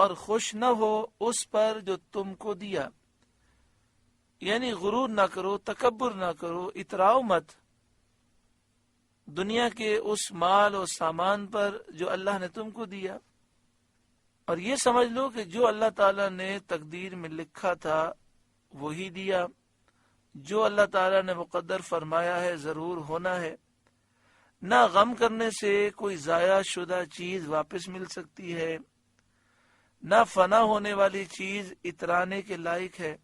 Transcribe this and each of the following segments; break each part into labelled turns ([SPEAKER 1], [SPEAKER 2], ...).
[SPEAKER 1] اور خوش نہ ہو اس پر جو تم کو دیا. یعنی غرور نہ کرو، تکبر نہ کرو، اتراؤ مت دنیا کے اس مال اور سامان پر جو اللہ نے تم کو دیا. اور یہ سمجھ لو کہ جو اللہ تعالیٰ نے تقدیر میں لکھا تھا وہی دیا، جو اللہ تعالیٰ نے مقدر فرمایا ہے ضرور ہونا ہے. نہ غم کرنے سے کوئی ضائع شدہ چیز واپس مل سکتی ہے، نہ فنا ہونے والی چیز اترانے کے لائق ہے.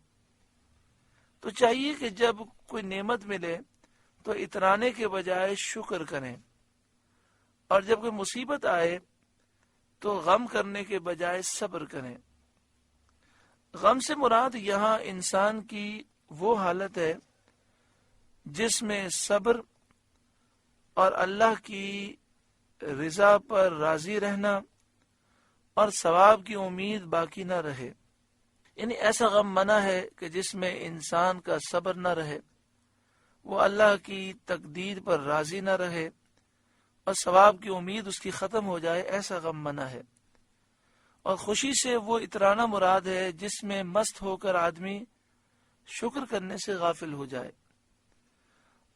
[SPEAKER 1] تو چاہیے کہ جب کوئی نعمت ملے تو اترانے کے بجائے شکر کریں، اور جب کوئی مصیبت آئے تو غم کرنے کے بجائے صبر کریں. غم سے مراد یہاں انسان کی وہ حالت ہے جس میں صبر اور اللہ کی رضا پر راضی رہنا اور ثواب کی امید باقی نہ رہے. یعنی ایسا غم منع ہے کہ جس میں انسان کا صبر نہ رہے، وہ اللہ کی تقدیر پر راضی نہ رہے اور ثواب کی امید اس کی ختم ہو جائے، ایسا غم منع ہے. اور خوشی سے وہ اترانا مراد ہے جس میں مست ہو کر آدمی شکر کرنے سے غافل ہو جائے.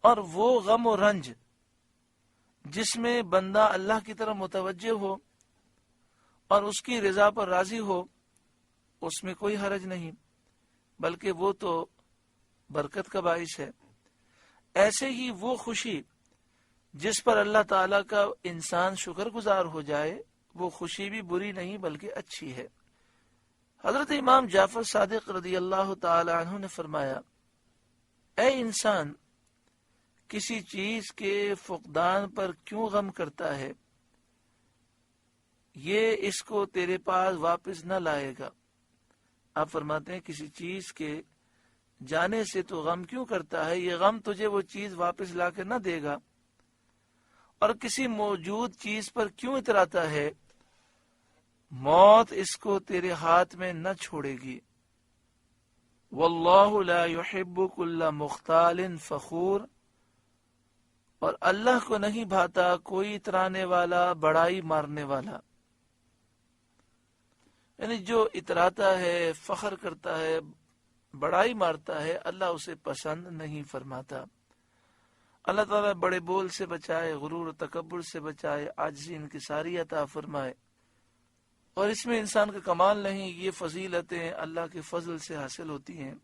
[SPEAKER 1] اور وہ غم و رنج جس میں بندہ اللہ کی طرف متوجہ ہو اور اس کی رضا پر راضی ہو، اس میں کوئی حرج نہیں، بلکہ وہ تو برکت کا باعث ہے. ایسے ہی وہ خوشی جس پر اللہ تعالیٰ کا انسان شکر گزار ہو جائے، وہ خوشی بھی بری نہیں بلکہ اچھی ہے. حضرت امام جعفر صادق رضی اللہ تعالی عنہ نے فرمایا، اے انسان، کسی چیز کے فقدان پر کیوں غم کرتا ہے؟ یہ اس کو تیرے پاس واپس نہ لائے گا. آپ فرماتے ہیں کسی چیز کے جانے سے تو غم کیوں کرتا ہے؟ یہ غم تجھے وہ چیز واپس لا کے نہ دے گا. اور کسی موجود چیز پر کیوں اتراتا ہے؟ موت اس کو تیرے ہاتھ میں نہ چھوڑے گی. واللہ لا يحب كل مختال فخور، اور اللہ کو نہیں بھاتا کوئی اترانے والا، بڑائی مارنے والا. یعنی جو اتراتا ہے، فخر کرتا ہے، بڑائی مارتا ہے، اللہ اسے پسند نہیں فرماتا. اللہ تعالیٰ بڑے بول سے بچائے، غرور و تکبر سے بچائے، عاجزی انکساری عطا فرمائے. اور اس میں انسان کا کمال نہیں، یہ فضیلتیں اللہ کے فضل سے حاصل ہوتی ہیں.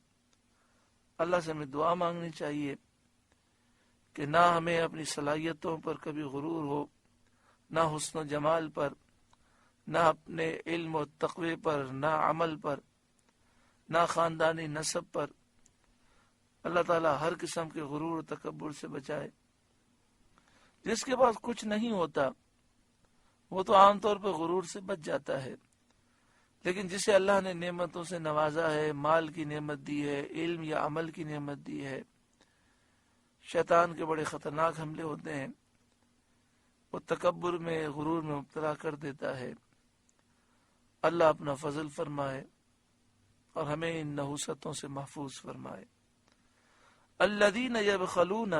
[SPEAKER 1] اللہ سے ہمیں دعا مانگنی چاہیے کہ نہ ہمیں اپنی صلاحیتوں پر کبھی غرور ہو، نہ حسن و جمال پر، نہ اپنے علم و تقوی پر، نہ عمل پر، نہ خاندانی نسب پر. اللہ تعالیٰ ہر قسم کے غرور و تکبر سے بچائے. جس کے پاس کچھ نہیں ہوتا وہ تو عام طور پر غرور سے بچ جاتا ہے، لیکن جسے اللہ نے نعمتوں سے نوازا ہے، مال کی نعمت دی ہے، علم یا عمل کی نعمت دی ہے، شیطان کے بڑے خطرناک حملے ہوتے ہیں، وہ تکبر میں، غرور میں مبتلا کر دیتا ہے. اللہ اپنا فضل فرمائے اور ہمیں ان نحوستوں سے محفوظ فرمائے. الذین یبخلون،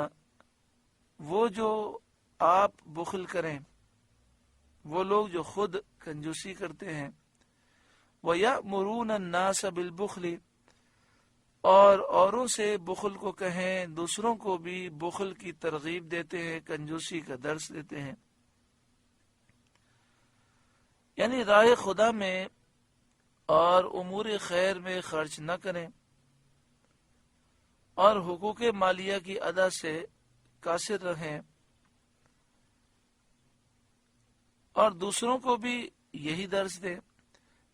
[SPEAKER 1] وہ جو آپ بخل کریں، وہ لوگ جو خود کنجوسی کرتے ہیں. وَيَأْمُرُونَ النَّاسَ بِالْبُخْلِ، اور اوروں سے بخل کو کہیں، دوسروں کو بھی بخل کی ترغیب دیتے ہیں، کنجوسی کا درس دیتے ہیں. یعنی راہ خدا میں اور امور خیر میں خرچ نہ کریں اور حقوق مالیہ کی ادا سے قاصر رہیں، اور دوسروں کو بھی یہی درس دیں.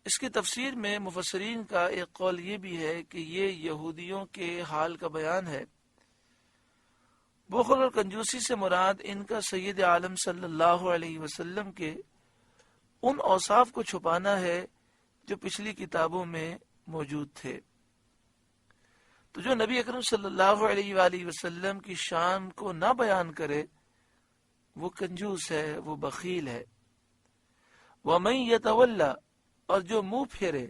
[SPEAKER 1] اس کی تفسیر میں مفسرین کا ایک قول یہ بھی ہے کہ یہ یہودیوں کے حال کا بیان ہے. بخل اور کنجوسی سے مراد ان کا سید عالم صلی اللہ علیہ وسلم کے ان اوصاف کو چھپانا ہے جو پچھلی کتابوں میں موجود تھے. تو جو نبی اکرم صلی اللہ علیہ وآلہ وسلم کی شان کو نہ بیان کرے وہ کنجوس ہے، وہ بخیل ہے. وَمَن يَتَوَلَّ، اور جو منہ پھیرے،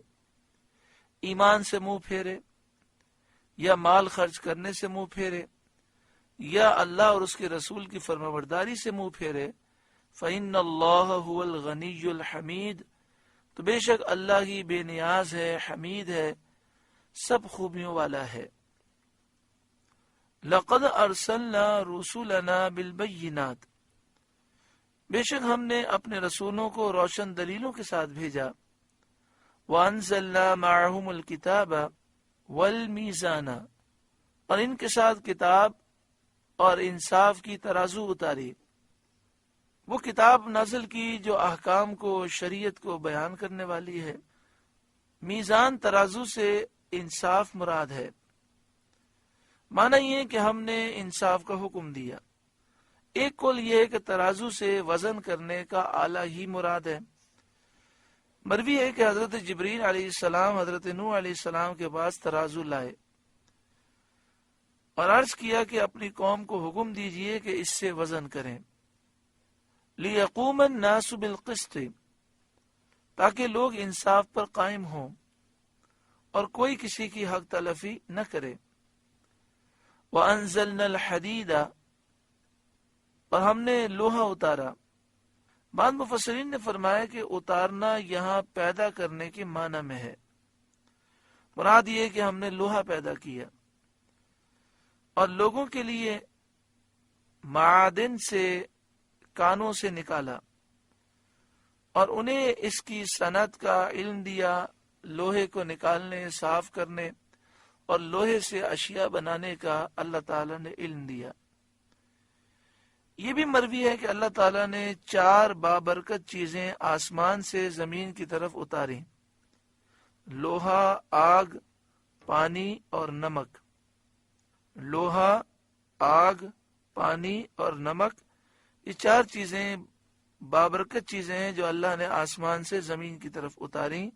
[SPEAKER 1] ایمان سے منہ پھیرے یا مال خرچ کرنے سے منہ پھیرے یا اللہ اور اس کے رسول کی فرمانبرداری سے منہ پھیرے، فَإِنَّ اللَّهَ هُوَ الْغَنِيُّ الْحَمِيدُ، تو بے شک اللہ ہی بے نیاز ہے، حمید ہے، سب خوبیوں والا ہے۔ لقد ارسلنا رسولنا بالبینات، بے شک ہم نے اپنے رسولوں کو روشن دلیلوں کے ساتھ بھیجا۔ وانزلنا معهم الکتاب والمیزان، اور ان کے ساتھ کتاب اور انصاف کی ترازو اتاری۔ وہ کتاب نازل کی جو احکام کو، شریعت کو بیان کرنے والی ہے۔ میزان ترازو سے انصاف مراد ہے۔ معنی یہ کہ ہم نے انصاف کا حکم دیا۔ ایک قول یہ ہے کہ ترازو سے وزن کرنے کا آلہ ہی مراد ہے۔ مروی ہے کہ حضرت جبریل علیہ السلام حضرت نوح علیہ السلام کے پاس ترازو لائے اور عرض کیا کہ اپنی قوم کو حکم دیجئے کہ اس سے وزن کریں، لِيَقُومَ النَّاسُ بِالْقِسْطِ، تاکہ لوگ انصاف پر قائم ہوں اور کوئی کسی کی حق تلفی نہ کرے۔ وَأَنزَلْنَا الْحَدِيدَ، اور ہم نے لوہا اتارا۔ بعض مفسرین نے فرمایا کہ اتارنا یہاں پیدا کرنے کے معنی میں ہے۔ مراد یہ کہ ہم نے لوہا پیدا کیا اور لوگوں کے لیے معادن سے، کانوں سے نکالا اور انہیں اس کی صنعت کا علم دیا، لوہے کو نکالنے، صاف کرنے اور لوہے سے اشیاء بنانے کا اللہ تعالیٰ نے علم دیا۔ یہ بھی مروی ہے کہ اللہ تعالیٰ نے 4 بابرکت چیزیں آسمان سے زمین کی طرف اتاری: لوہا، آگ، پانی اور نمک۔ لوہا، آگ، پانی اور نمک، یہ 4 چیزیں بابرکت چیزیں ہیں جو اللہ نے آسمان سے زمین کی طرف اتاری۔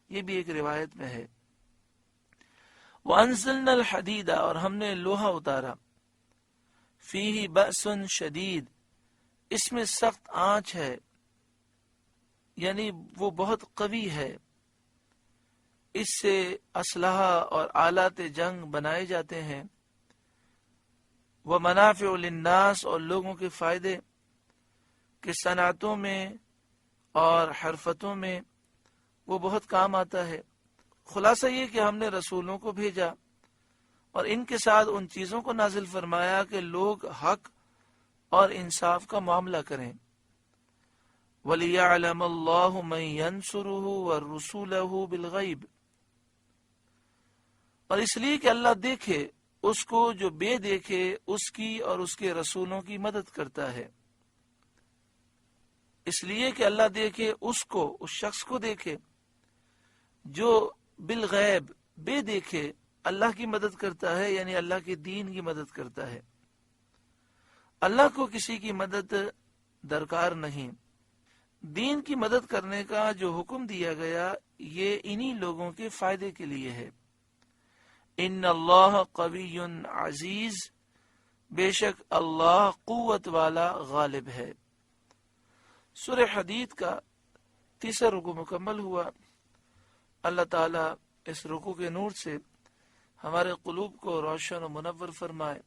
[SPEAKER 1] یہ بھی ایک روایت میں ہے۔ وَأَنزَلْنَا الْحَدِيدَ، اور ہم نے لوہا اتارا۔ فِيهِ بَأْسٌ شَدِيد، اس میں سخت آنچ ہے، یعنی وہ بہت قوی ہے۔ اس سے اسلحہ اور آلات جنگ بنائے جاتے ہیں۔ وَمَنَافِعُ لِلنَّاسِ، اور لوگوں کے فائدے کے صنعتوں میں اور حرفتوں میں وہ بہت کام آتا ہے۔ خلاصہ یہ کہ ہم نے رسولوں کو بھیجا اور ان کے ساتھ ان چیزوں کو نازل فرمایا کہ لوگ حق اور انصاف کا معاملہ کریں۔ وَلِيَعْلَمَ اللَّهُ مَن يَنْصُرُهُ وَرُسُولَهُ بِالْغَيْبِ، اور اس لیے کہ اللہ دیکھے اس کو جو بے دیکھے اس کی اور اس کے رسولوں کی مدد کرتا ہے۔ اس لیے کہ اللہ دیکھے اس کو، اس شخص کو دیکھے جو بالغیب، بے دیکھے اللہ کی مدد کرتا ہے، یعنی اللہ کے دین کی مدد کرتا ہے۔ اللہ کو کسی کی مدد درکار نہیں۔ دین کی مدد کرنے کا جو حکم دیا گیا یہ انہی لوگوں کے فائدے کے لیے ہے۔ ان اللہ قوی عزیز، بے شک اللہ قوت والا غالب ہے۔ سورہ حدید کا 3 رکوع مکمل ہوا۔ اللہ تعالیٰ اس رکوع کے نور سے ہمارے قلوب کو روشن و منور فرمائے۔